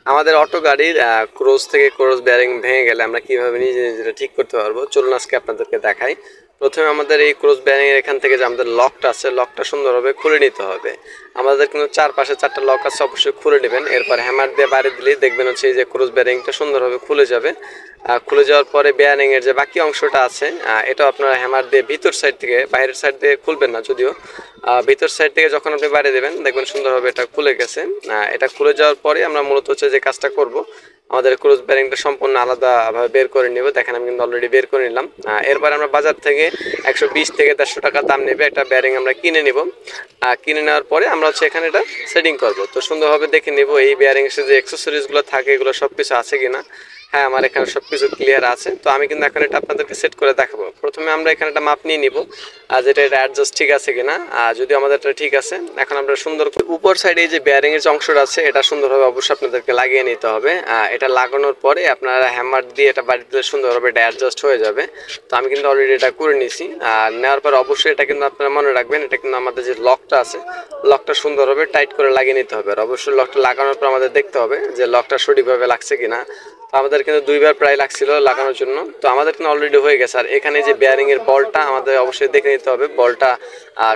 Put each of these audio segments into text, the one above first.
আমাদের অটো গাড়ির ক্রস থেকে ক্রস বেয়ারিং ভেঙে গেলে আমরা কিভাবে নিজে নিজেরা ঠিক করতে পারবো চলুন আজকে আপনাদেরকে দেখাই। প্রথমে আমাদের এই ক্রস বেয়ারিং এর এখান থেকে যে আমাদের লকটা আছে লকটা সুন্দরভাবে খুলে নিতে হবে। আমাদের কিন্তু চারপাশে চারটা লক আছে, অবশ্যই খুলে নেবেন। এরপর হ্যামার দিয়ে বাড়ি দিলেই দেখবেন হচ্ছে এই যে ক্রস বেয়ারিংটা সুন্দরভাবে খুলে যাবে। খুলে যাওয়ার পরে বেয়ারিং এর যে বাকি অংশটা আছে এটা আপনারা হ্যামার দিয়ে ভিতর সাইড থেকে, বাইরের সাইড দিয়ে খুলবেন না যদিও, ভিতর সাইড থেকে যখন আপনি বাড়ি দেবেন দেখবেন সুন্দরভাবে এটা খুলে গেছে। এটা খুলে যাওয়ার পরে আমরা মূলত হচ্ছে যে কাজটা করব, আমাদের ক্রস বেয়ারিংটা সম্পূর্ণ আলাদাভাবে বের করে নেব। দেখেন আমি কিন্তু অলরেডি বের করে নিলাম। এরপর আমরা বাজার থেকে 120 থেকে 150 টাকা দাম নেবে একটা বেয়ারিং আমরা কিনে নিব। কিনে নেওয়ার পরে আমরা হচ্ছে এখানে এটা সেটিং করব। তো সুন্দরভাবে দেখে নেব এই বেয়ারিং এর যে অ্যাক্সেসরিজগুলো থাকে এগুলো সব কিছু আছে কিনা। হ্যাঁ, আমার এখানে সব কিছু ক্লিয়ার আছে। তো আমি কিন্তু এখন এটা আপনাদেরকে সেট করে দেখাবো। প্রথমে আমরা এখানে একটা মাপ নিয়ে নিব যেটা এটা অ্যাডজাস্ট ঠিক আছে কিনা। যদি আমাদের এটা ঠিক আছে, এখন আমরা সুন্দর উপর সাইডে যে বেয়ারিং এর যে অংশটা আছে এটা সুন্দরভাবে অবশ্যই আপনাদেরকে লাগিয়ে নিতে হবে। এটা লাগানোর পরে আপনারা হ্যামার দিয়ে এটা বাড়ি দিলে সুন্দরভাবে এটা অ্যাডজাস্ট হয়ে যাবে। তো আমি কিন্তু অলরেডি এটা করে নিয়েছি। নেওয়ার পর অবশ্যই এটা কিন্তু আপনারা মনে রাখবেন, এটা কিন্তু আমাদের যে লকটা আছে লকটা সুন্দরভাবে টাইট করে লাগিয়ে নিতে হবে। আর অবশ্যই লকটা লাগানোর পর আমাদের দেখতে হবে যে লকটা সঠিকভাবে লাগছে কিনা। তো আমাদের কিন্তু দুইবার প্রায় লাগছিল লাগানোর জন্য, তো আমাদের কিন্তু অলরেডি হয়ে গেছে। আর এখানে যে বেয়ারিং এর বলটা আমাদের অবশ্যই দেখে নিতে হবে বলটা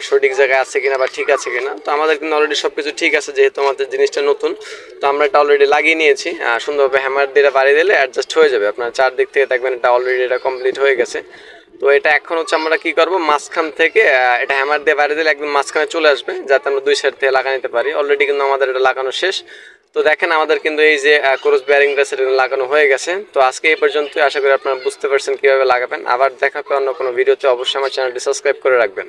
সঠিক জায়গায় আছে কিনা বা ঠিক আছে কিনা। তো আমাদের কিন্তু অলরেডি সবকিছু ঠিক আছে, যেহেতু আমাদের জিনিসটা নতুন। তো আমরা এটা অলরেডি লাগিয়ে নিয়েছি। সুন্দরভাবে হ্যামার দিয়ে বাড়িয়ে দিলে অ্যাডজাস্ট হয়ে যাবে। আপনার চারদিক থেকে দেখবেন এটা অলরেডি এটা কমপ্লিট হয়ে গেছে। তো এটা এখন হচ্ছে আমরা কি করব, মাঝখান থেকে এটা হ্যামার দিয়ে বাড়িয়ে দিলে একদম মাঝখানে চলে আসবে, যাতে আমরা দুই সাইড থেকে লাগা নিতে পারি। অলরেডি কিন্তু আমাদের এটা লাগানো শেষ। তো দেখেন আমাদের কিন্তু এই যে ক্রস বেয়ারিংটা সেটা লাগানো হয়ে গেছে। তো আজকে এই পর্যন্ত, আশা করি আপনারা বুঝতে পারছেন কিভাবে লাগাবেন। আবার দেখা হবে অন্য কোনো ভিডিওতে। অবশ্যই আমার চ্যানেলটি সাবস্ক্রাইব করে রাখবেন।